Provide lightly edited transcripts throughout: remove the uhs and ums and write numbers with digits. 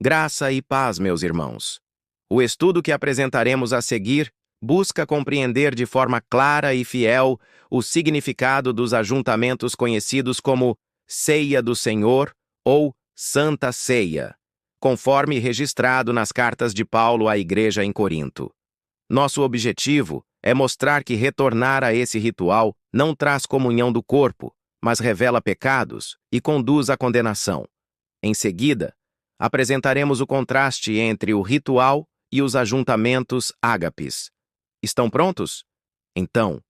Graça e paz, meus irmãos. O estudo que apresentaremos a seguir busca compreender de forma clara e fiel o significado dos ajuntamentos conhecidos como Ceia do Senhor ou Santa Ceia, conforme registrado nas cartas de Paulo à igreja em Corinto. Nosso objetivo é mostrar que retornar a esse ritual não traz comunhão do corpo, mas revela pecados e conduz à condenação. Em seguida, apresentaremos o contraste entre o ritual e os ajuntamentos ágapes. Estão prontos? Então,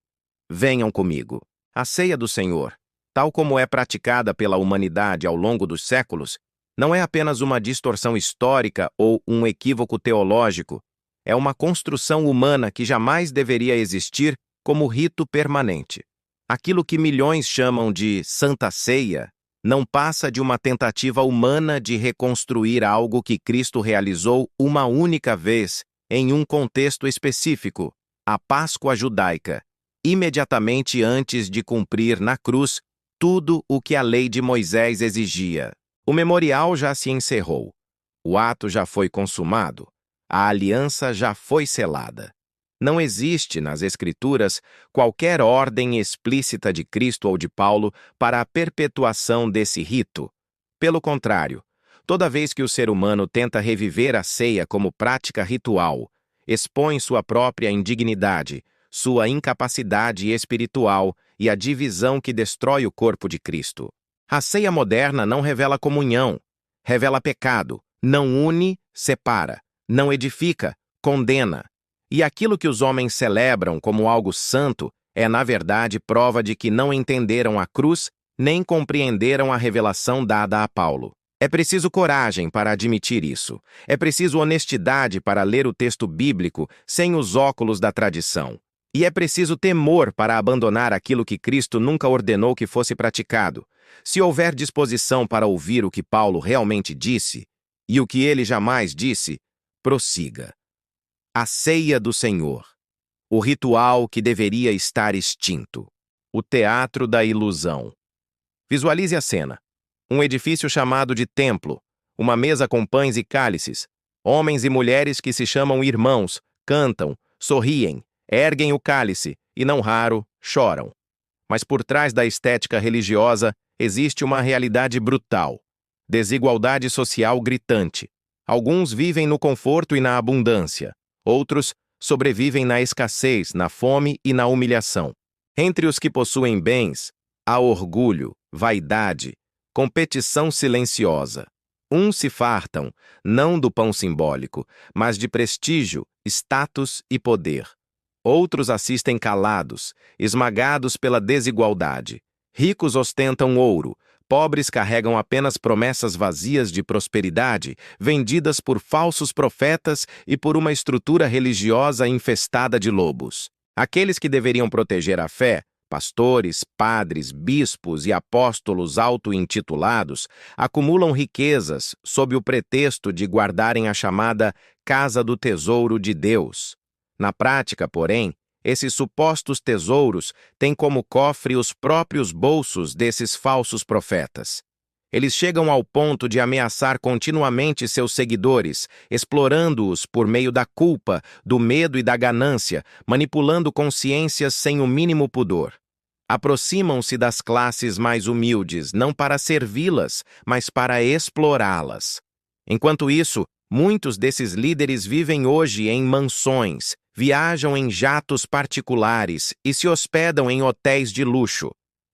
venham comigo. A ceia do Senhor, tal como é praticada pela humanidade ao longo dos séculos, não é apenas uma distorção histórica ou um equívoco teológico, é uma construção humana que jamais deveria existir como rito permanente. Aquilo que milhões chamam de Santa Ceia não passa de uma tentativa humana de reconstruir algo que Cristo realizou uma única vez em um contexto específico, a Páscoa judaica, imediatamente antes de cumprir na cruz tudo o que a lei de Moisés exigia. O memorial já se encerrou, o ato já foi consumado, a aliança já foi selada. Não existe nas Escrituras qualquer ordem explícita de Cristo ou de Paulo para a perpetuação desse rito. Pelo contrário, toda vez que o ser humano tenta reviver a ceia como prática ritual, expõe sua própria indignidade, sua incapacidade espiritual e a divisão que destrói o corpo de Cristo. A ceia moderna não revela comunhão, revela pecado, não une, separa, não edifica, condena. E aquilo que os homens celebram como algo santo é, na verdade, prova de que não entenderam a cruz nem compreenderam a revelação dada a Paulo. É preciso coragem para admitir isso. É preciso honestidade para ler o texto bíblico sem os óculos da tradição. E é preciso temor para abandonar aquilo que Cristo nunca ordenou que fosse praticado. Se houver disposição para ouvir o que Paulo realmente disse, e o que ele jamais disse, prossiga. A ceia do Senhor, o ritual que deveria estar extinto, o teatro da ilusão. Visualize a cena. Um edifício chamado de templo, uma mesa com pães e cálices, homens e mulheres que se chamam irmãos, cantam, sorriem, erguem o cálice e, não raro, choram. Mas por trás da estética religiosa existe uma realidade brutal, desigualdade social gritante. Alguns vivem no conforto e na abundância. Outros sobrevivem na escassez, na fome e na humilhação. Entre os que possuem bens, há orgulho, vaidade, competição silenciosa. Uns se fartam, não do pão simbólico, mas de prestígio, status e poder. Outros assistem calados, esmagados pela desigualdade. Ricos ostentam ouro, pobres carregam apenas promessas vazias de prosperidade, vendidas por falsos profetas e por uma estrutura religiosa infestada de lobos. Aqueles que deveriam proteger a fé, pastores, padres, bispos e apóstolos auto-intitulados, acumulam riquezas sob o pretexto de guardarem a chamada Casa do Tesouro de Deus. Na prática, porém, esses supostos tesouros têm como cofre os próprios bolsos desses falsos profetas. Eles chegam ao ponto de ameaçar continuamente seus seguidores, explorando-os por meio da culpa, do medo e da ganância, manipulando consciências sem o mínimo pudor. Aproximam-se das classes mais humildes, não para servi-las, mas para explorá-las. Enquanto isso, muitos desses líderes vivem hoje em mansões, viajam em jatos particulares e se hospedam em hotéis de luxo.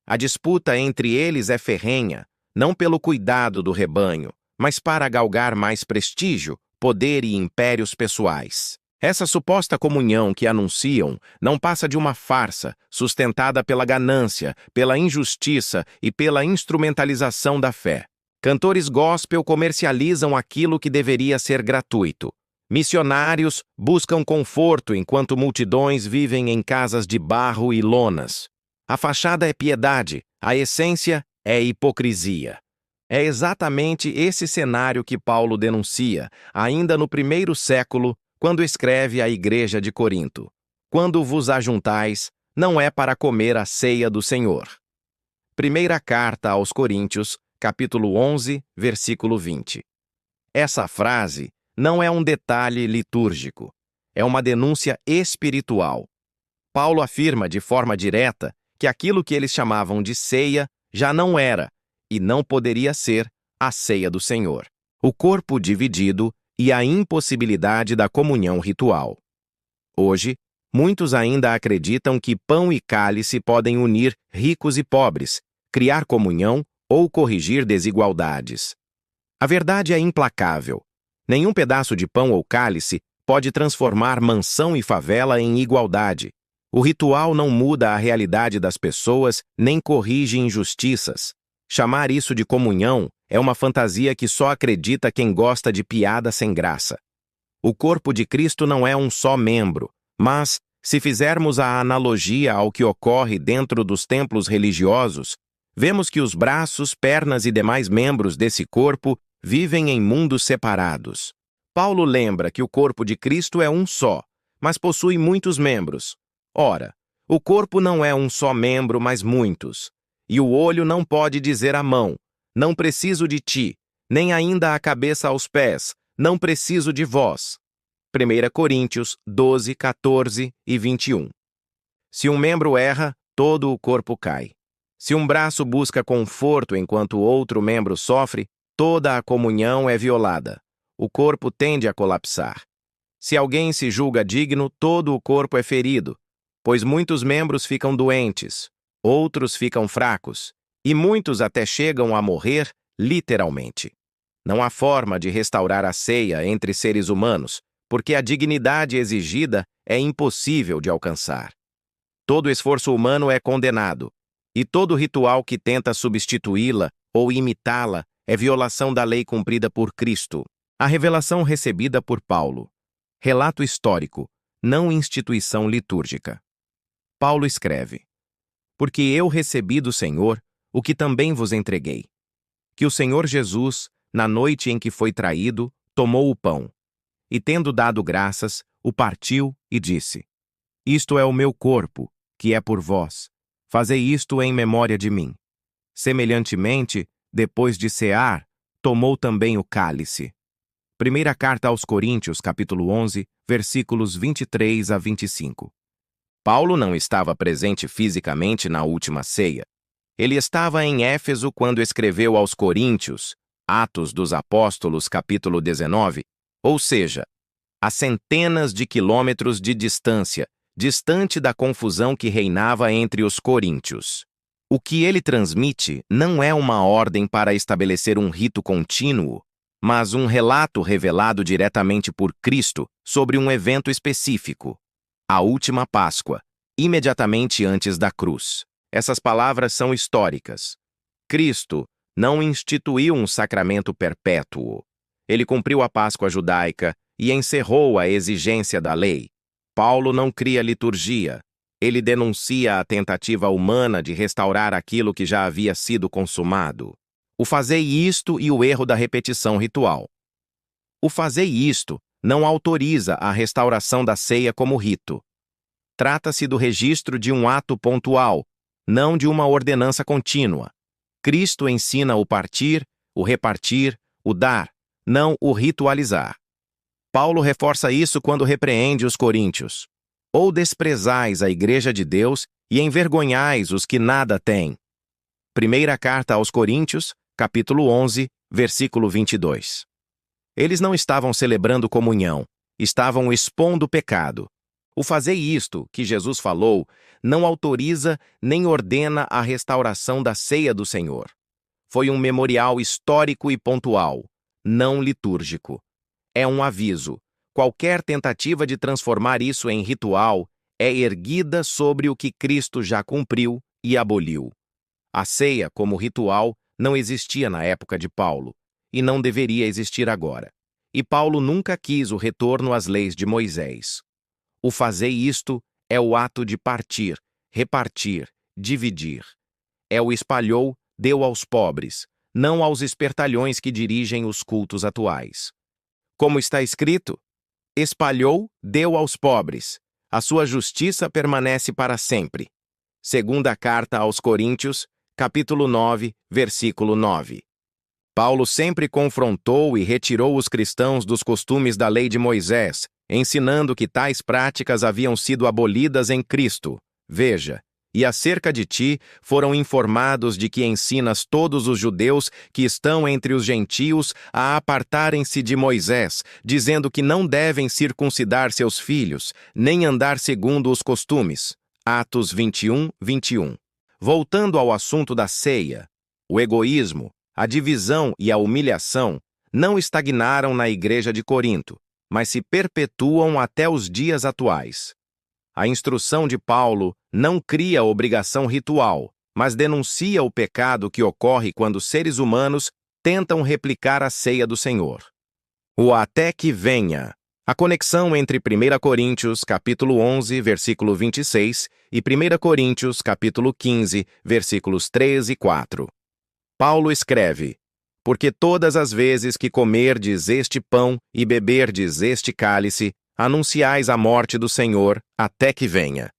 A disputa entre eles é ferrenha, não pelo cuidado do rebanho, mas para galgar mais prestígio, poder e impérios pessoais. Essa suposta comunhão que anunciam não passa de uma farsa, sustentada pela ganância, pela injustiça e pela instrumentalização da fé. Cantores gospel comercializam aquilo que deveria ser gratuito. Missionários buscam conforto enquanto multidões vivem em casas de barro e lonas. A fachada é piedade, a essência é hipocrisia. É exatamente esse cenário que Paulo denuncia, ainda no primeiro século, quando escreve à igreja de Corinto. Quando vos ajuntais, não é para comer a ceia do Senhor. Primeira carta aos Coríntios, capítulo 11, versículo 20. Essa frase não é um detalhe litúrgico, é uma denúncia espiritual. Paulo afirma de forma direta que aquilo que eles chamavam de ceia já não era, e não poderia ser, a ceia do Senhor. O corpo dividido e a impossibilidade da comunhão ritual. Hoje, muitos ainda acreditam que pão e cálice podem unir ricos e pobres, criar comunhão ou corrigir desigualdades. A verdade é implacável. Nenhum pedaço de pão ou cálice pode transformar mansão e favela em igualdade. O ritual não muda a realidade das pessoas nem corrige injustiças. Chamar isso de comunhão é uma fantasia que só acredita quem gosta de piada sem graça. O corpo de Cristo não é um só membro, mas, se fizermos a analogia ao que ocorre dentro dos templos religiosos, vemos que os braços, pernas e demais membros desse corpo vivem em mundos separados. Paulo lembra que o corpo de Cristo é um só, mas possui muitos membros. Ora, o corpo não é um só membro, mas muitos. E o olho não pode dizer à mão: não preciso de ti, nem ainda a cabeça aos pés: não preciso de vós. 1 Coríntios 12, 14 e 21. Se um membro erra, todo o corpo cai. Se um braço busca conforto enquanto outro membro sofre, toda a comunhão é violada. O corpo tende a colapsar. Se alguém se julga digno, todo o corpo é ferido, pois muitos membros ficam doentes, outros ficam fracos, e muitos até chegam a morrer, literalmente. Não há forma de restaurar a ceia entre seres humanos, porque a dignidade exigida é impossível de alcançar. Todo esforço humano é condenado, e todo ritual que tenta substituí-la ou imitá-la é violação da lei cumprida por Cristo. A revelação recebida por Paulo. Relato histórico, não instituição litúrgica. Paulo escreve: porque eu recebi do Senhor o que também vos entreguei. Que o Senhor Jesus, na noite em que foi traído, tomou o pão, e tendo dado graças, o partiu e disse: isto é o meu corpo, que é por vós. Fazei isto em memória de mim. Semelhantemente, depois de cear, tomou também o cálice. Primeira carta aos Coríntios, capítulo 11, versículos 23 a 25. Paulo não estava presente fisicamente na última ceia. Ele estava em Éfeso quando escreveu aos Coríntios, Atos dos Apóstolos, capítulo 19, ou seja, a centenas de quilômetros de distância, distante da confusão que reinava entre os coríntios. O que ele transmite não é uma ordem para estabelecer um rito contínuo, mas um relato revelado diretamente por Cristo sobre um evento específico, a última Páscoa, imediatamente antes da cruz. Essas palavras são históricas. Cristo não instituiu um sacramento perpétuo. Ele cumpriu a Páscoa judaica e encerrou a exigência da lei. Paulo não cria liturgia. Ele denuncia a tentativa humana de restaurar aquilo que já havia sido consumado. O fazei isto e o erro da repetição ritual. O fazei isto não autoriza a restauração da ceia como rito. Trata-se do registro de um ato pontual, não de uma ordenança contínua. Cristo ensina o partir, o repartir, o dar, não o ritualizar. Paulo reforça isso quando repreende os coríntios. Ou desprezais a igreja de Deus e envergonhais os que nada têm. Primeira carta aos Coríntios, capítulo 11, versículo 22. Eles não estavam celebrando comunhão, estavam expondo o pecado. O fazei isto, que Jesus falou, não autoriza nem ordena a restauração da ceia do Senhor. Foi um memorial histórico e pontual, não litúrgico. É um aviso. Qualquer tentativa de transformar isso em ritual é erguida sobre o que Cristo já cumpriu e aboliu. A ceia, como ritual, não existia na época de Paulo, e não deveria existir agora. E Paulo nunca quis o retorno às leis de Moisés. O fazei isto é o ato de partir, repartir, dividir. É o espalhou, deu aos pobres, não aos espertalhões que dirigem os cultos atuais. Como está escrito: espalhou, deu aos pobres. A sua justiça permanece para sempre. Segunda carta aos Coríntios, capítulo 9, versículo 9. Paulo sempre confrontou e retirou os cristãos dos costumes da lei de Moisés, ensinando que tais práticas haviam sido abolidas em Cristo. Veja, e acerca de ti foram informados de que ensinas todos os judeus que estão entre os gentios a apartarem-se de Moisés, dizendo que não devem circuncidar seus filhos, nem andar segundo os costumes. Atos 21, 21. Voltando ao assunto da ceia, o egoísmo, a divisão e a humilhação não estagnaram na igreja de Corinto, mas se perpetuam até os dias atuais. A instrução de Paulo não cria obrigação ritual, mas denuncia o pecado que ocorre quando seres humanos tentam replicar a ceia do Senhor. O até que venha. A conexão entre 1 Coríntios, capítulo 11, versículo 26, e 1 Coríntios, capítulo 15, versículos 3 e 4. Paulo escreve: porque todas as vezes que comerdes este pão e beberdes este cálice, anunciais a morte do Senhor até que venha.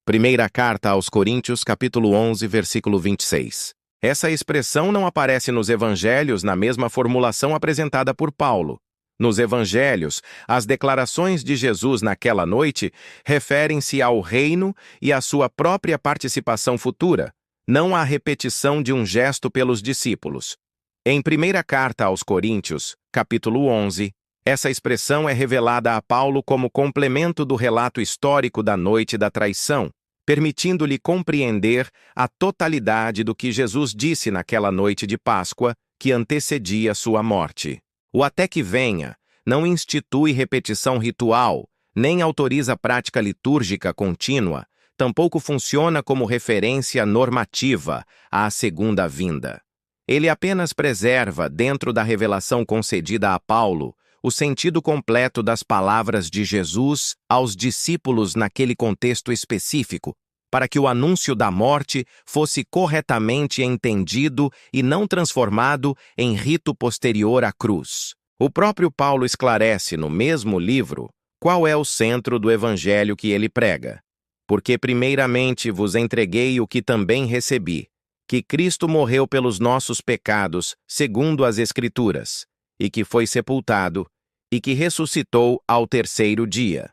Primeira carta aos Coríntios, capítulo 11, versículo 26. Essa expressão não aparece nos evangelhos na mesma formulação apresentada por Paulo. Nos evangelhos, as declarações de Jesus naquela noite referem-se ao reino e à sua própria participação futura, não à repetição de um gesto pelos discípulos. Em primeira carta aos Coríntios, capítulo 11, essa expressão é revelada a Paulo como complemento do relato histórico da noite da traição, permitindo-lhe compreender a totalidade do que Jesus disse naquela noite de Páscoa que antecedia sua morte. O até que venha não institui repetição ritual, nem autoriza prática litúrgica contínua, tampouco funciona como referência normativa à segunda vinda. Ele apenas preserva, dentro da revelação concedida a Paulo, o sentido completo das palavras de Jesus aos discípulos naquele contexto específico, para que o anúncio da morte fosse corretamente entendido e não transformado em rito posterior à cruz. O próprio Paulo esclarece no mesmo livro qual é o centro do evangelho que ele prega. Porque primeiramente vos entreguei o que também recebi, que Cristo morreu pelos nossos pecados, segundo as Escrituras, e que foi sepultado, e que ressuscitou ao terceiro dia.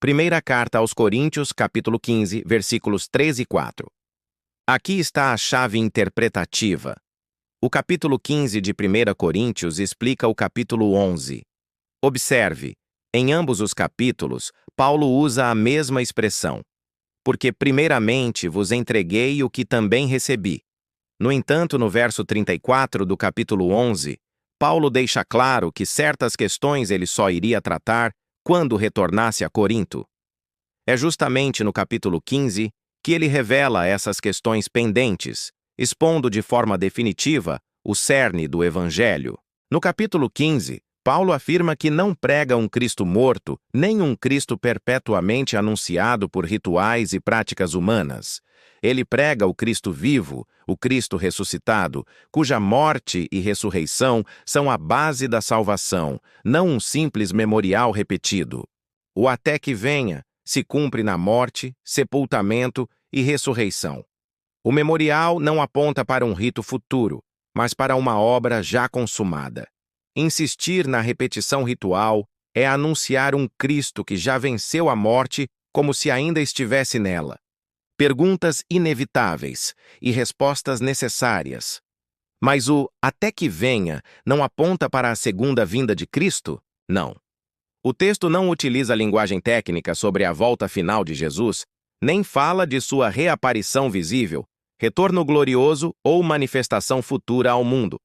Primeira carta aos Coríntios, capítulo 15, versículos 3 e 4. Aqui está a chave interpretativa. O capítulo 15 de 1 Coríntios explica o capítulo 11. Observe, em ambos os capítulos, Paulo usa a mesma expressão. Porque primeiramente vos entreguei o que também recebi. No entanto, no verso 34 do capítulo 11, Paulo deixa claro que certas questões ele só iria tratar quando retornasse a Corinto. É justamente no capítulo 15 que ele revela essas questões pendentes, expondo de forma definitiva o cerne do Evangelho. No capítulo 15, Paulo afirma que não prega um Cristo morto, nem um Cristo perpetuamente anunciado por rituais e práticas humanas. Ele prega o Cristo vivo, o Cristo ressuscitado, cuja morte e ressurreição são a base da salvação, não um simples memorial repetido. O até que venha se cumpre na morte, sepultamento e ressurreição. O memorial não aponta para um rito futuro, mas para uma obra já consumada. Insistir na repetição ritual é anunciar um Cristo que já venceu a morte como se ainda estivesse nela. Perguntas inevitáveis e respostas necessárias. Mas o até que venha não aponta para a segunda vinda de Cristo? Não. O texto não utiliza a linguagem técnica sobre a volta final de Jesus, nem fala de sua reaparição visível, retorno glorioso ou manifestação futura ao mundo.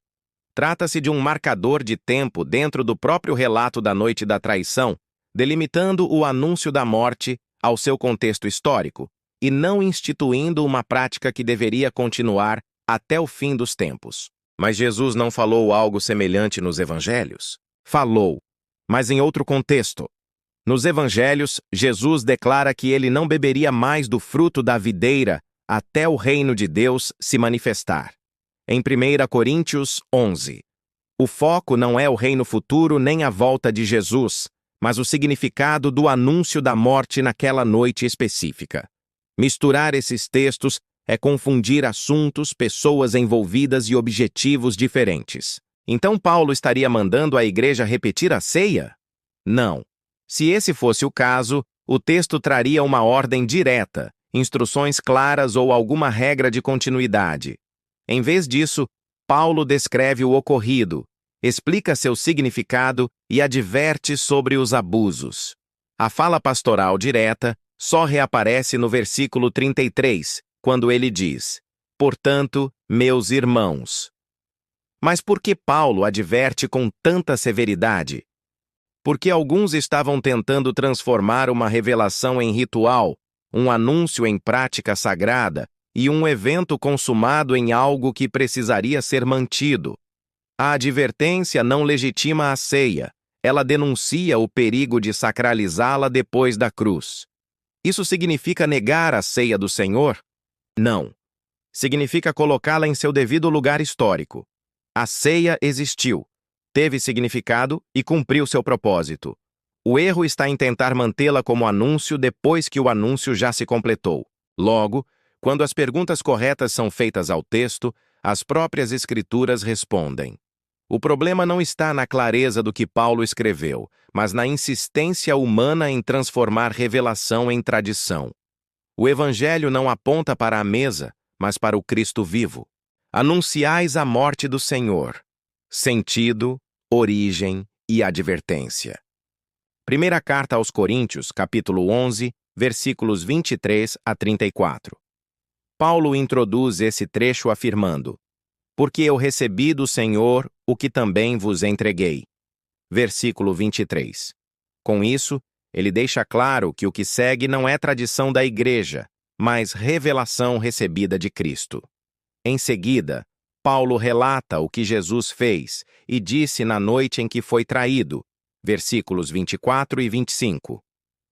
Trata-se de um marcador de tempo dentro do próprio relato da noite da traição, delimitando o anúncio da morte ao seu contexto histórico, e não instituindo uma prática que deveria continuar até o fim dos tempos. Mas Jesus não falou algo semelhante nos evangelhos? Falou, mas em outro contexto. Nos evangelhos, Jesus declara que ele não beberia mais do fruto da videira até o reino de Deus se manifestar. Em 1 Coríntios 11. O foco não é o reino futuro nem a volta de Jesus, mas o significado do anúncio da morte naquela noite específica. Misturar esses textos é confundir assuntos, pessoas envolvidas e objetivos diferentes. Então Paulo estaria mandando a igreja repetir a ceia? Não. Se esse fosse o caso, o texto traria uma ordem direta, instruções claras ou alguma regra de continuidade. Em vez disso, Paulo descreve o ocorrido, explica seu significado e adverte sobre os abusos. A fala pastoral direta só reaparece no versículo 33, quando ele diz: "Portanto, meus irmãos." Mas por que Paulo adverte com tanta severidade? Porque alguns estavam tentando transformar uma revelação em ritual, um anúncio em prática sagrada e um evento consumado em algo que precisaria ser mantido. A advertência não legitima a ceia, ela denuncia o perigo de sacralizá-la depois da cruz. Isso significa negar a ceia do Senhor? Não. Significa colocá-la em seu devido lugar histórico. A ceia existiu, teve significado e cumpriu seu propósito. O erro está em tentar mantê-la como anúncio depois que o anúncio já se completou. Logo, quando as perguntas corretas são feitas ao texto, as próprias Escrituras respondem. O problema não está na clareza do que Paulo escreveu, mas na insistência humana em transformar revelação em tradição. O Evangelho não aponta para a mesa, mas para o Cristo vivo. Anunciais a morte do Senhor. Sentido, origem e advertência. Primeira carta aos Coríntios, capítulo 11, versículos 23 a 34. Paulo introduz esse trecho afirmando: "Porque eu recebi do Senhor o que também vos entreguei." Versículo 23. Com isso, ele deixa claro que o que segue não é tradição da igreja, mas revelação recebida de Cristo. Em seguida, Paulo relata o que Jesus fez e disse na noite em que foi traído, versículos 24 e 25.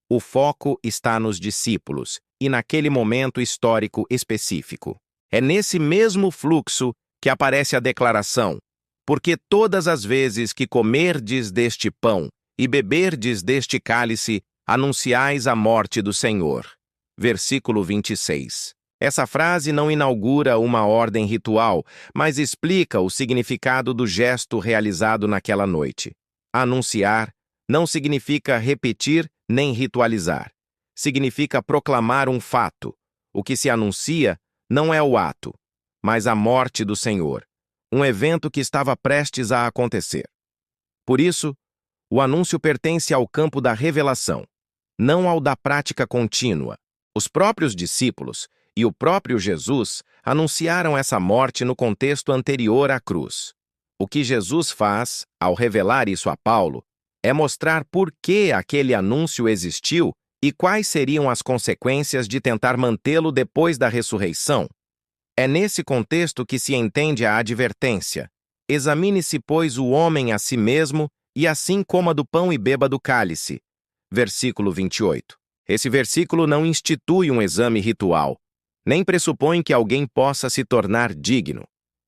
O foco está nos discípulos e naquele momento histórico específico. É nesse mesmo fluxo que aparece a declaração: "Porque todas as vezes que comerdes deste pão e beberdes deste cálice, anunciais a morte do Senhor." Versículo 26. Essa frase não inaugura uma ordem ritual, mas explica o significado do gesto realizado naquela noite. Anunciar não significa repetir nem ritualizar. Significa proclamar um fato. O que se anuncia não é o ato, mas a morte do Senhor, um evento que estava prestes a acontecer. Por isso, o anúncio pertence ao campo da revelação, não ao da prática contínua. Os próprios discípulos e o próprio Jesus anunciaram essa morte no contexto anterior à cruz. O que Jesus faz, ao revelar isso a Paulo, é mostrar por que aquele anúncio existiu e quais seriam as consequências de tentar mantê-lo depois da ressurreição. É nesse contexto que se entende a advertência: "Examine-se, pois, o homem a si mesmo, e assim coma do pão e beba do cálice." Versículo 28. Esse versículo não institui um exame ritual, nem pressupõe que alguém possa se tornar digno.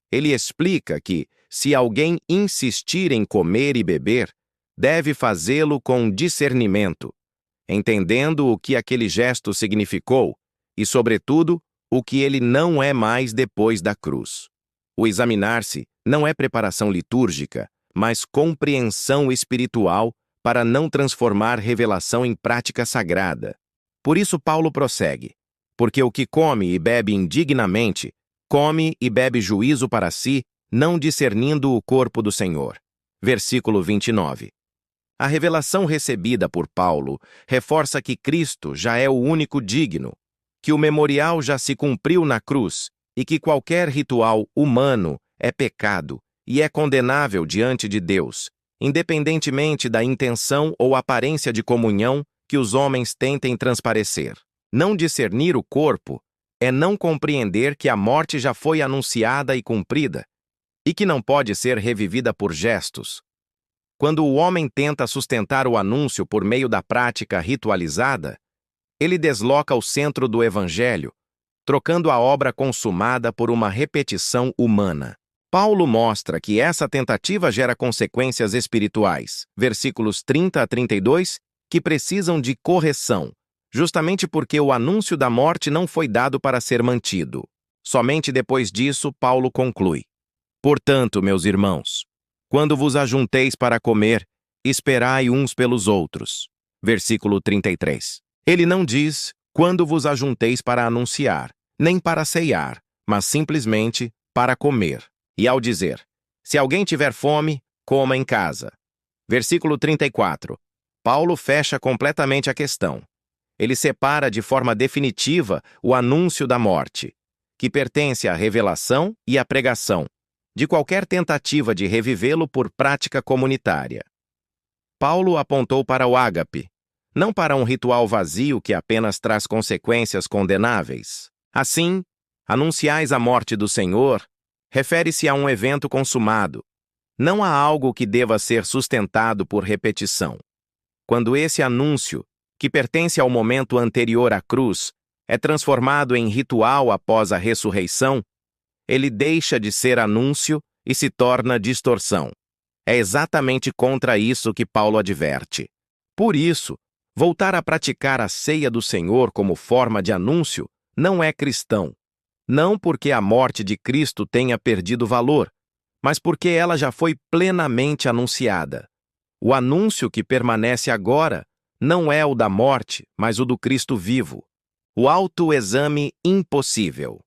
Ele explica que, se alguém insistir em comer e beber, deve fazê-lo com discernimento, entendendo o que aquele gesto significou e, sobretudo, o que ele não é mais depois da cruz. O examinar-se não é preparação litúrgica, mas compreensão espiritual para não transformar revelação em prática sagrada. Por isso Paulo prossegue: "Porque o que come e bebe indignamente, come e bebe juízo para si, não discernindo o corpo do Senhor." Versículo 29. A revelação recebida por Paulo reforça que Cristo já é o único digno, que o memorial já se cumpriu na cruz e que qualquer ritual humano é pecado e é condenável diante de Deus, independentemente da intenção ou aparência de comunhão que os homens tentem transparecer. Não discernir o corpo é não compreender que a morte já foi anunciada e cumprida, e que não pode ser revivida por gestos. Quando o homem tenta sustentar o anúncio por meio da prática ritualizada, ele desloca o centro do Evangelho, trocando a obra consumada por uma repetição humana. Paulo mostra que essa tentativa gera consequências espirituais, versículos 30 a 32, que precisam de correção, justamente porque o anúncio da morte não foi dado para ser mantido. Somente depois disso, Paulo conclui: "Portanto, meus irmãos, Quando vos ajunteis para comer, esperai uns pelos outros. Versículo 33. Ele não diz quando vos ajunteis para anunciar, nem para ceiar, mas simplesmente para comer. E ao dizer, se alguém tiver fome, coma em casa. Versículo 34. Paulo fecha completamente a questão. Ele separa de forma definitiva o anúncio da morte, que pertence à revelação e à pregação, de qualquer tentativa de revivê-lo por prática comunitária. Paulo apontou para o ágape, não para um ritual vazio que apenas traz consequências condenáveis. Assim, anunciais a morte do Senhor refere-se a um evento consumado, não a algo que deva ser sustentado por repetição. Quando esse anúncio, que pertence ao momento anterior à cruz, é transformado em ritual após a ressurreição, ele deixa de ser anúncio e se torna distorção. É exatamente contra isso que Paulo adverte. Por isso, voltar a praticar a ceia do Senhor como forma de anúncio não é cristão. Não porque a morte de Cristo tenha perdido valor, mas porque ela já foi plenamente anunciada. O anúncio que permanece agora não é o da morte, mas o do Cristo vivo. O autoexame impossível.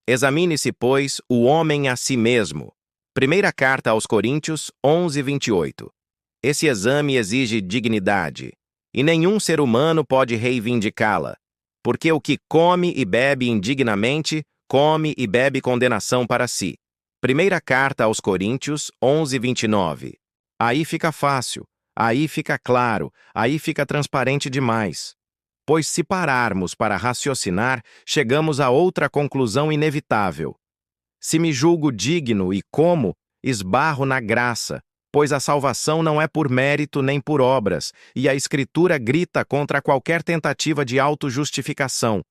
Examine-se, pois, o homem a si mesmo. Primeira carta aos Coríntios 11:28. Esse exame exige dignidade, e nenhum ser humano pode reivindicá-la, porque o que come e bebe indignamente, come e bebe condenação para si. Primeira carta aos Coríntios 11:29. Aí fica fácil, aí fica claro, aí fica transparente demais. Pois se pararmos para raciocinar, chegamos a outra conclusão inevitável. Se me julgo digno e como, esbarro na graça, pois a salvação não é por mérito nem por obras, e a Escritura grita contra qualquer tentativa de autojustificação.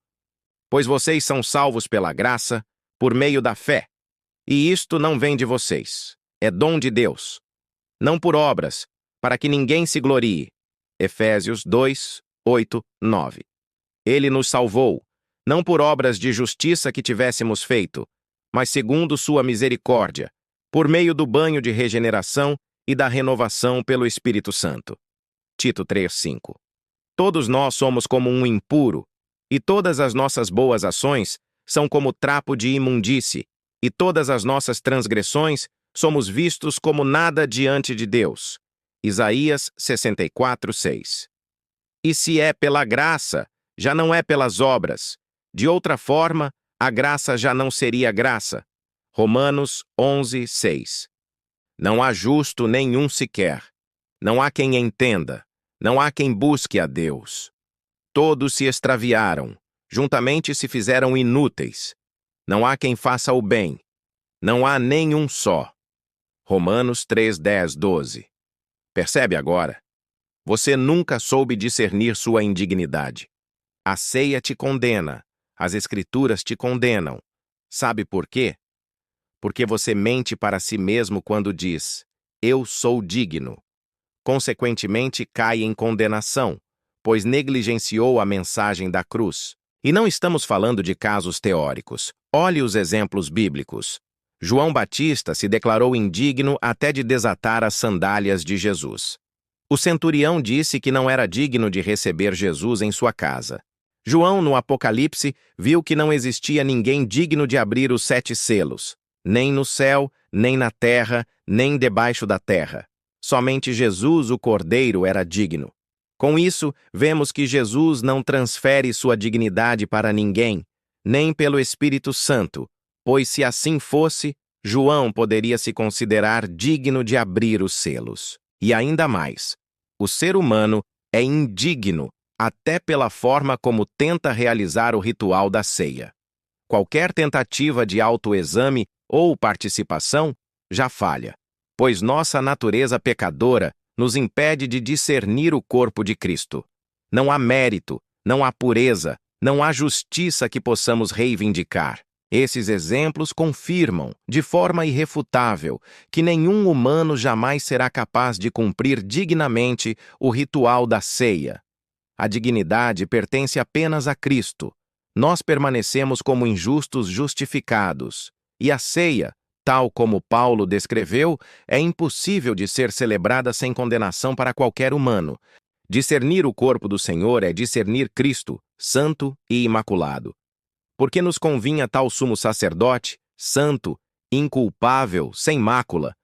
Pois vocês são salvos pela graça, por meio da fé. E isto não vem de vocês, é dom de Deus. Não por obras, para que ninguém se glorie. Efésios 2:8-9. Ele nos salvou, não por obras de justiça que tivéssemos feito, mas segundo sua misericórdia, por meio do banho de regeneração e da renovação pelo Espírito Santo. Tito 3:5. Todos nós somos como um impuro, e todas as nossas boas ações são como trapo de imundície, e todas as nossas transgressões somos vistos como nada diante de Deus. Isaías 64:6. E se é pela graça, já não é pelas obras. De outra forma, a graça já não seria graça. Romanos 11:6. Não há justo nenhum sequer. Não há quem entenda. Não há quem busque a Deus. Todos se extraviaram. Juntamente se fizeram inúteis. Não há quem faça o bem. Não há nenhum só. Romanos 3:10-12. Percebe agora? Você nunca soube discernir sua indignidade. A ceia te condena. As Escrituras te condenam. Sabe por quê? Porque você mente para si mesmo quando diz, eu sou digno. Consequentemente, cai em condenação, pois negligenciou a mensagem da cruz. E não estamos falando de casos teóricos. Olhe os exemplos bíblicos. João Batista se declarou indigno até de desatar as sandálias de Jesus. O centurião disse que não era digno de receber Jesus em sua casa. João, no Apocalipse, viu que não existia ninguém digno de abrir os 7 selos, nem no céu, nem na terra, nem debaixo da terra. Somente Jesus, o Cordeiro, era digno. Com isso, vemos que Jesus não transfere sua dignidade para ninguém, nem pelo Espírito Santo, pois se assim fosse, João poderia se considerar digno de abrir os selos. E ainda mais, o ser humano é indigno até pela forma como tenta realizar o ritual da ceia. Qualquer tentativa de autoexame ou participação já falha, pois nossa natureza pecadora nos impede de discernir o corpo de Cristo. Não há mérito, não há pureza, não há justiça que possamos reivindicar. Esses exemplos confirmam, de forma irrefutável, que nenhum humano jamais será capaz de cumprir dignamente o ritual da ceia. A dignidade pertence apenas a Cristo. Nós permanecemos como injustos justificados, e a ceia tal como Paulo descreveu, é impossível de ser celebrada sem condenação para qualquer humano. Discernir o corpo do Senhor é discernir Cristo, santo e imaculado. Porque nos convinha tal sumo sacerdote, santo, inculpável, sem mácula.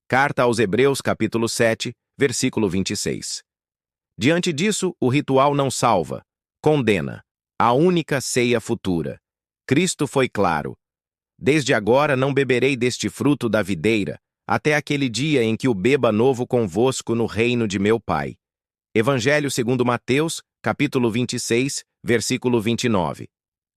Carta aos Hebreus, capítulo 7, versículo 26. Diante disso, o ritual não salva, condena. A única ceia futura. Cristo foi claro. Desde agora não beberei deste fruto da videira, até aquele dia em que o beba novo convosco no reino de meu Pai. Evangelho segundo Mateus, capítulo 26, versículo 29.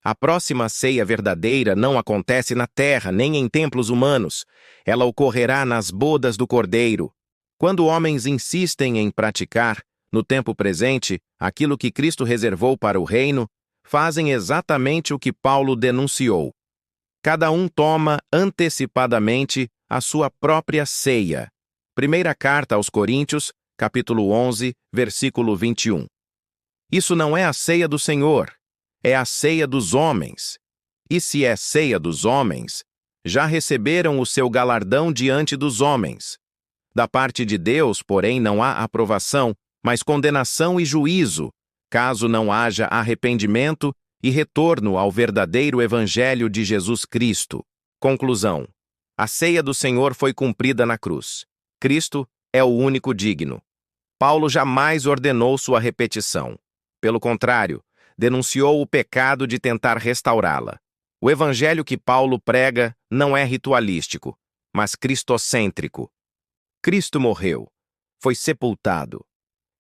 A próxima ceia verdadeira não acontece na terra, nem em templos humanos. Ela ocorrerá nas bodas do Cordeiro. Quando homens insistem em praticar, no tempo presente, aquilo que Cristo reservou para o reino, fazem exatamente o que Paulo denunciou. Cada um toma antecipadamente a sua própria ceia. Primeira carta aos Coríntios, capítulo 11, versículo 21. Isso não é a ceia do Senhor, é a ceia dos homens. E se é ceia dos homens, já receberam o seu galardão diante dos homens. Da parte de Deus, porém, não há aprovação, mas condenação e juízo, caso não haja arrependimento e retorno ao verdadeiro Evangelho de Jesus Cristo. Conclusão. A ceia do Senhor foi cumprida na cruz. Cristo é o único digno. Paulo jamais ordenou sua repetição. Pelo contrário, denunciou o pecado de tentar restaurá-la. O evangelho que Paulo prega não é ritualístico, mas cristocêntrico. Cristo morreu, foi sepultado,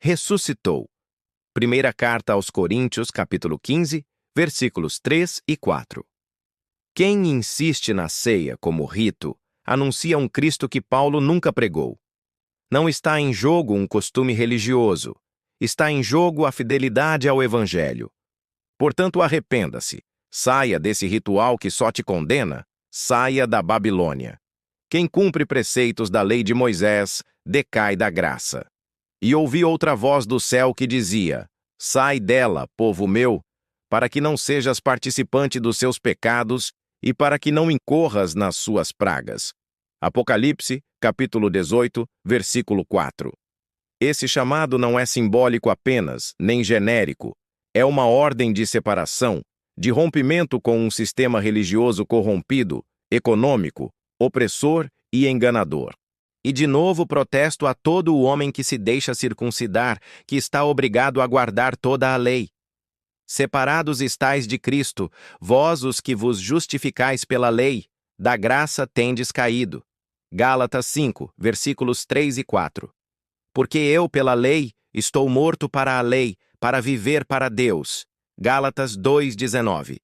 ressuscitou. Primeira carta aos Coríntios, capítulo 15, versículos 3 e 4. Quem insiste na ceia como rito, anuncia um Cristo que Paulo nunca pregou. Não está em jogo um costume religioso, está em jogo a fidelidade ao evangelho. Portanto, arrependa-se, saia desse ritual que só te condena, saia da Babilônia. Quem cumpre preceitos da lei de Moisés, decai da graça. E ouvi outra voz do céu que dizia: sai dela, povo meu, para que não sejas participante dos seus pecados e para que não incorras nas suas pragas. Apocalipse, capítulo 18, versículo 4. Esse chamado não é simbólico apenas, nem genérico. É uma ordem de separação, de rompimento com um sistema religioso corrompido, econômico, opressor e enganador. E de novo protesto a todo o homem que se deixa circuncidar, que está obrigado a guardar toda a lei. Separados estais de Cristo, vós os que vos justificais pela lei, da graça tendes caído. Gálatas 5, versículos 3 e 4. Porque eu, pela lei, estou morto para a lei, para viver para Deus. Gálatas 2:19.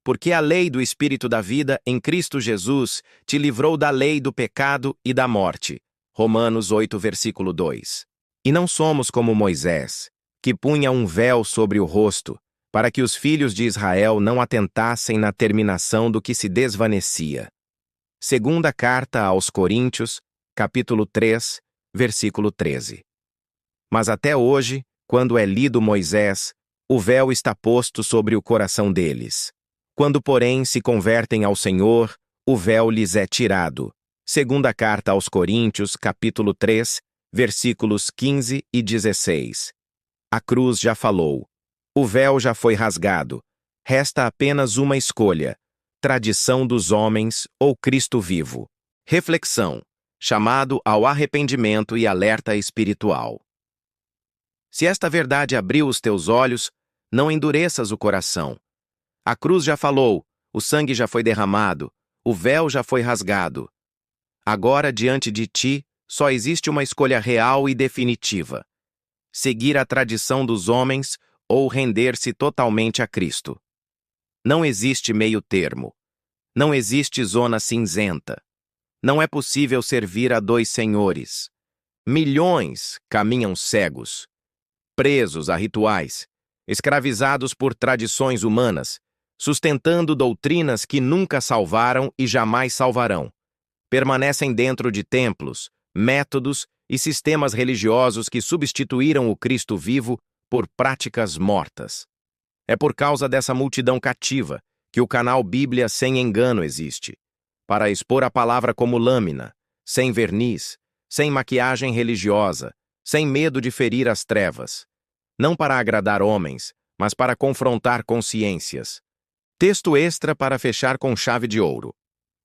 Porque a lei do Espírito da vida em Cristo Jesus te livrou da lei do pecado e da morte. Romanos 8, versículo 2. E não somos como Moisés, que punha um véu sobre o rosto, para que os filhos de Israel não atentassem na terminação do que se desvanecia. Segunda carta aos Coríntios, capítulo 3, versículo 13. Mas até hoje, quando é lido Moisés, o véu está posto sobre o coração deles. Quando, porém, se convertem ao Senhor, o véu lhes é tirado. Segunda carta aos Coríntios, capítulo 3, versículos 15 e 16. A cruz já falou. O véu já foi rasgado. Resta apenas uma escolha: tradição dos homens ou Cristo vivo. Reflexão. Chamado ao arrependimento e alerta espiritual. Se esta verdade abriu os teus olhos, não endureças o coração. A cruz já falou, o sangue já foi derramado, o véu já foi rasgado. Agora, diante de ti, só existe uma escolha real e definitiva: seguir a tradição dos homens ou render-se totalmente a Cristo. Não existe meio termo. Não existe zona cinzenta. Não é possível servir a dois senhores. Milhões caminham cegos, presos a rituais, escravizados por tradições humanas, sustentando doutrinas que nunca salvaram e jamais salvarão. Permanecem dentro de templos, métodos e sistemas religiosos que substituíram o Cristo vivo por práticas mortas. É por causa dessa multidão cativa que o canal Bíblia Sem Engano existe. para expor a palavra como lâmina, sem verniz, sem maquiagem religiosa, sem medo de ferir as trevas. Não para agradar homens, mas para confrontar consciências. Texto extra para fechar com chave de ouro.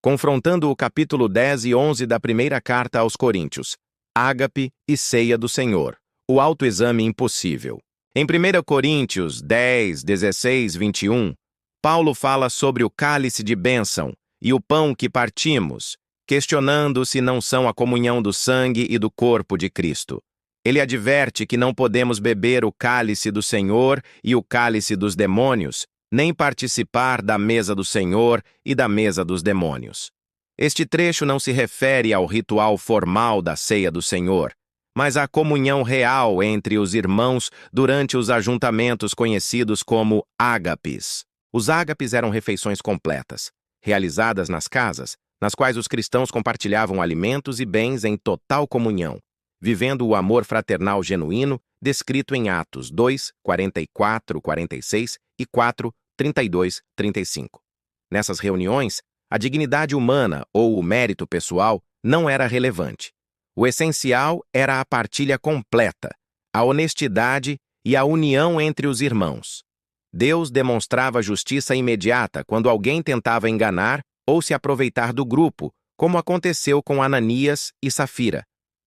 Confrontando o capítulo 10 e 11 da primeira carta aos Coríntios, ágape e ceia do Senhor, o autoexame impossível. Em 1 Coríntios 10, 16, 21, Paulo fala sobre o cálice de bênção e o pão que partimos, questionando se não são a comunhão do sangue e do corpo de Cristo. Ele adverte que não podemos beber o cálice do Senhor e o cálice dos demônios, nem participar da mesa do Senhor e da mesa dos demônios. Este trecho não se refere ao ritual formal da ceia do Senhor, mas à comunhão real entre os irmãos durante os ajuntamentos conhecidos como ágapes. Os ágapes eram refeições completas, realizadas nas casas, nas quais os cristãos compartilhavam alimentos e bens em total comunhão, vivendo o amor fraternal genuíno descrito em Atos 2, 44, 46 e 4, 32, 35. Nessas reuniões, a dignidade humana ou o mérito pessoal não era relevante. O essencial era a partilha completa, a honestidade e a união entre os irmãos. Deus demonstrava justiça imediata quando alguém tentava enganar ou se aproveitar do grupo, como aconteceu com Ananias e Safira.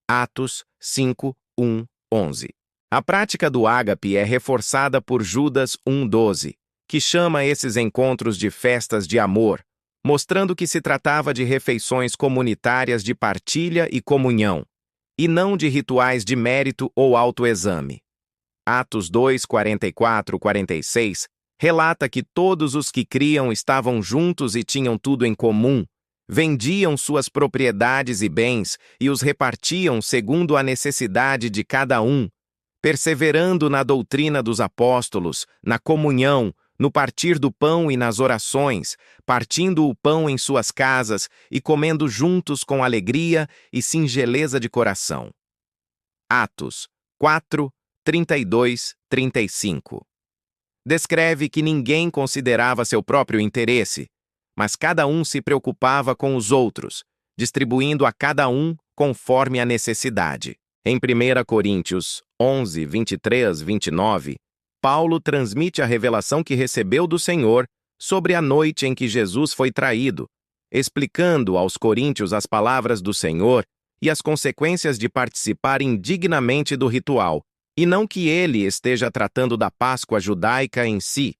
Atos 5, 1, 11. A prática do ágape é reforçada por Judas 1,12, que chama esses encontros de festas de amor, mostrando que se tratava de refeições comunitárias de partilha e comunhão, e não de rituais de mérito ou autoexame. Atos 2, 44, 46 relata que todos os que criam estavam juntos e tinham tudo em comum, vendiam suas propriedades e bens e os repartiam segundo a necessidade de cada um, perseverando na doutrina dos apóstolos, na comunhão, no partir do pão e nas orações, partindo o pão em suas casas e comendo juntos com alegria e singeleza de coração. Atos 4, 32, 35. Descreve que ninguém considerava seu próprio interesse, mas cada um se preocupava com os outros, distribuindo a cada um conforme a necessidade. Em 1 Coríntios 11, 23, 29, Paulo transmite a revelação que recebeu do Senhor sobre a noite em que Jesus foi traído, explicando aos coríntios as palavras do Senhor e as consequências de participar indignamente do ritual, e não que ele esteja tratando da Páscoa judaica em si.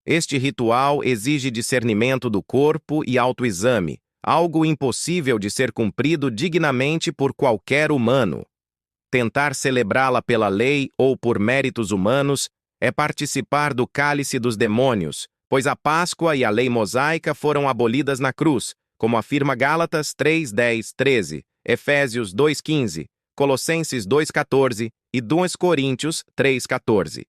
Este ritual exige discernimento do corpo e autoexame, algo impossível de ser cumprido dignamente por qualquer humano. Tentar celebrá-la pela lei ou por méritos humanos é participar do cálice dos demônios, pois a Páscoa e a lei mosaica foram abolidas na cruz, como afirma Gálatas 3, 10, 13, Efésios 2, 15, Colossenses 2, 14 e 2 Coríntios 3, 14.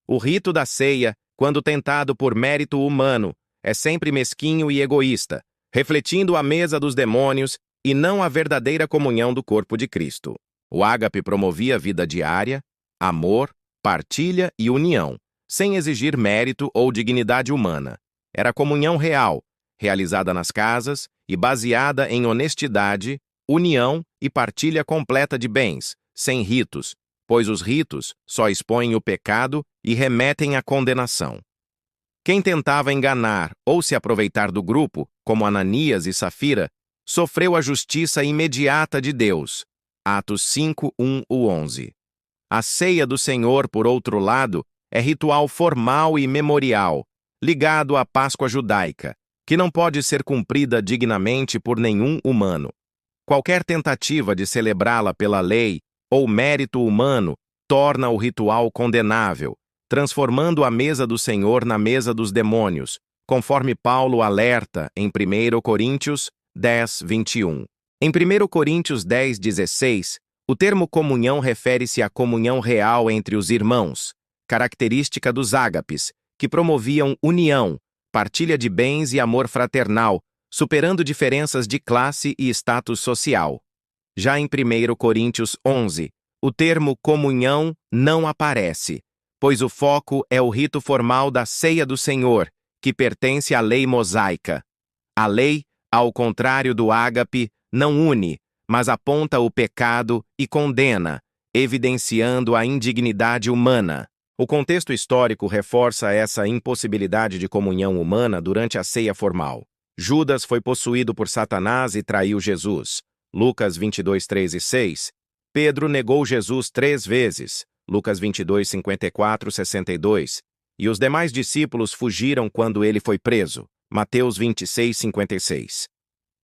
O rito da ceia, quando tentado por mérito humano, é sempre mesquinho e egoísta, refletindo a mesa dos demônios e não a verdadeira comunhão do corpo de Cristo. O ágape promovia a vida diária, amor, partilha e união, sem exigir mérito ou dignidade humana. Era comunhão real, realizada nas casas e baseada em honestidade, união e partilha completa de bens, sem ritos, pois os ritos só expõem o pecado e remetem à condenação. Quem tentava enganar ou se aproveitar do grupo, como Ananias e Safira, sofreu a justiça imediata de Deus. Atos 5, 1 e 11. A ceia do Senhor, por outro lado, é ritual formal e memorial, ligado à Páscoa judaica, que não pode ser cumprida dignamente por nenhum humano. Qualquer tentativa de celebrá-la pela lei ou mérito humano torna o ritual condenável, transformando a mesa do Senhor na mesa dos demônios, conforme Paulo alerta em 1 Coríntios 10, 21. Em 1 Coríntios 10, 16, o termo comunhão refere-se à comunhão real entre os irmãos, característica dos ágapes, que promoviam união, partilha de bens e amor fraternal, superando diferenças de classe e status social. Já em 1 Coríntios 11, o termo comunhão não aparece, pois o foco é o rito formal da ceia do Senhor, que pertence à lei mosaica. A lei Ao contrário do ágape, não une, mas aponta o pecado e condena, evidenciando a indignidade humana. O contexto histórico reforça essa impossibilidade de comunhão humana durante a ceia formal. Judas foi possuído por Satanás e traiu Jesus. Lucas 22, 3 e 6. Pedro negou Jesus 3 vezes. Lucas 22, 54, 62. E os demais discípulos fugiram quando ele foi preso. Mateus 26, 56.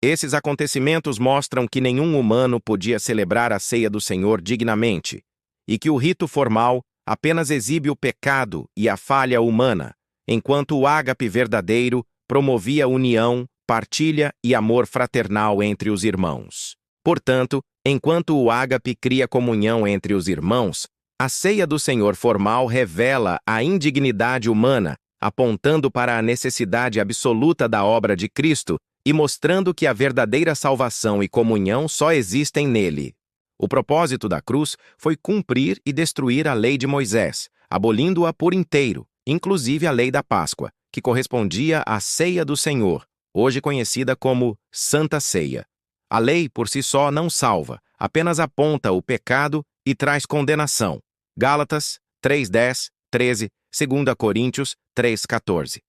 Esses acontecimentos mostram que nenhum humano podia celebrar a ceia do Senhor dignamente, e que o rito formal apenas exibe o pecado e a falha humana, enquanto o ágape verdadeiro promovia união, partilha e amor fraternal entre os irmãos. Portanto, enquanto o ágape cria comunhão entre os irmãos, a ceia do Senhor formal revela a indignidade humana, apontando para a necessidade absoluta da obra de Cristo e mostrando que a verdadeira salvação e comunhão só existem nele. O propósito da cruz foi cumprir e destruir a lei de Moisés, abolindo-a por inteiro, inclusive a lei da Páscoa, que correspondia à ceia do Senhor, hoje conhecida como Santa Ceia. A lei por si só não salva, apenas aponta o pecado e traz condenação. Gálatas 3:10, 13, 2 Coríntios 3:14.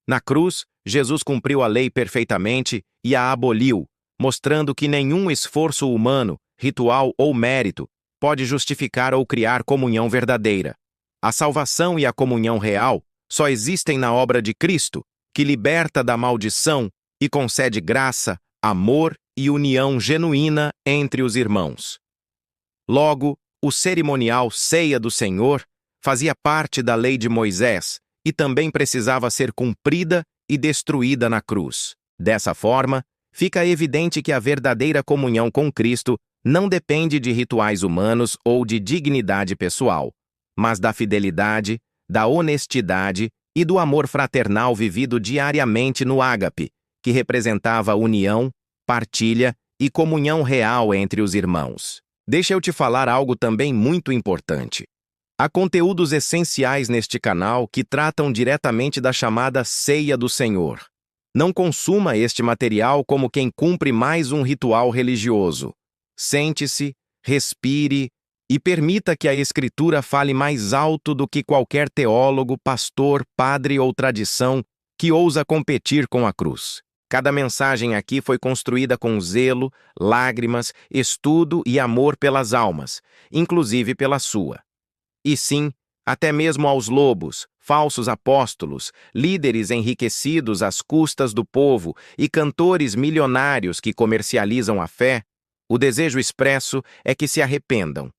Na cruz, Jesus cumpriu a lei perfeitamente e a aboliu, mostrando que nenhum esforço humano, ritual ou mérito pode justificar ou criar comunhão verdadeira. A salvação e a comunhão real só existem na obra de Cristo, que liberta da maldição e concede graça, amor e união genuína entre os irmãos. Logo, o cerimonial Ceia do Senhor fazia parte da lei de Moisés e também precisava ser cumprida e destruída na cruz. Dessa forma, fica evidente que a verdadeira comunhão com Cristo não depende de rituais humanos ou de dignidade pessoal, mas da fidelidade, da honestidade e do amor fraternal vivido diariamente no ágape, que representava união, partilha e comunhão real entre os irmãos. Deixa eu te falar algo também muito importante. Há conteúdos essenciais neste canal que tratam diretamente da chamada Ceia do Senhor. Não consuma este material como quem cumpre mais um ritual religioso. Sente-se, respire e permita que a Escritura fale mais alto do que qualquer teólogo, pastor, padre ou tradição que ousa competir com a cruz. Cada mensagem aqui foi construída com zelo, lágrimas, estudo e amor pelas almas, inclusive pela sua. E sim, até mesmo aos lobos, falsos apóstolos, líderes enriquecidos às custas do povo e cantores milionários que comercializam a fé, o desejo expresso é que se arrependam.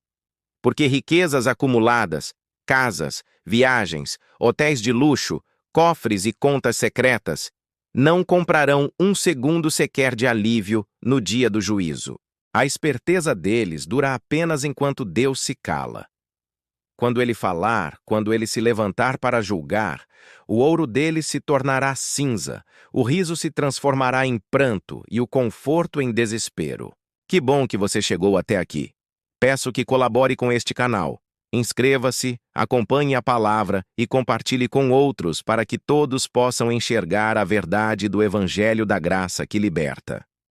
Porque riquezas acumuladas, casas, viagens, hotéis de luxo, cofres e contas secretas não comprarão um segundo sequer de alívio no dia do juízo. A esperteza deles dura apenas enquanto Deus se cala. Quando ele falar, quando ele se levantar para julgar, o ouro deles se tornará cinza, o riso se transformará em pranto e o conforto em desespero. Que bom que você chegou até aqui. Peço que colabore com este canal. Inscreva-se, acompanhe a palavra e compartilhe com outros para que todos possam enxergar a verdade do Evangelho da Graça que liberta.